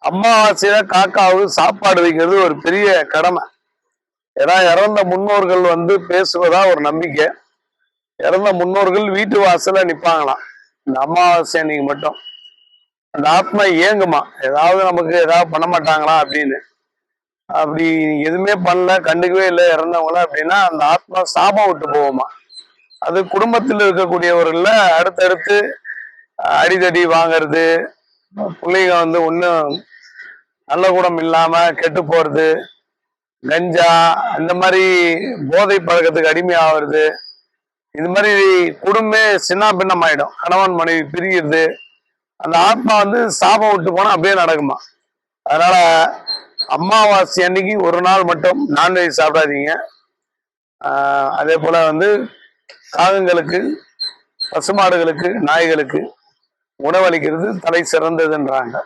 அமாவாசையில காக்காவுக்கு சாப்பாடு வைக்கிறது ஒரு பெரிய கடமை. ஏன்னா இறந்த முன்னோர்கள் பேசுவதா ஒரு நம்பிக்கை. இறந்த முன்னோர்கள் வீட்டு வாசல்ல நிப்பாங்களாம் இந்த அமாவாசை அன்னைக்கு மட்டும். அந்த ஆத்மா ஏங்குமா, ஏதாவது நமக்கு ஏதாவது பண்ண மாட்டாங்களா அப்படின்னு. அப்படி எதுவுமே பண்ணல, கண்டுக்கவே இல்லை இறந்தவங்கள அப்படின்னா அந்த ஆத்மா சாபம் விட்டு போவோமா. அது குடும்பத்தில் இருக்கக்கூடியவர்கள்ல அடுத்தடுத்து அடிதடி வாங்கிறது, பிள்ளைங்க ஒன்றும் நல்ல குணம் இல்லாம கெட்டு போறது, கஞ்சா இந்த மாதிரி போதை பழக்கத்துக்கு அடிமை ஆகுறது, இது மாதிரி குடும்பமே சின்ன பின்னம் ஆயிடும். கணவன் மனைவி பிரிகிறது, அந்த ஆத்மா சாபம் விட்டு போனா அப்படியே நடக்குமா. அதனால அமாவாசை அன்னைக்கு ஒரு நாள் மட்டும் நான்வெஜ் சாப்பிடாதீங்க. அதே போல காகங்களுக்கு, பசுமாடுகளுக்கு, நாய்களுக்கு உணவளிக்கிறது தலை சிறந்ததுன்றாங்க.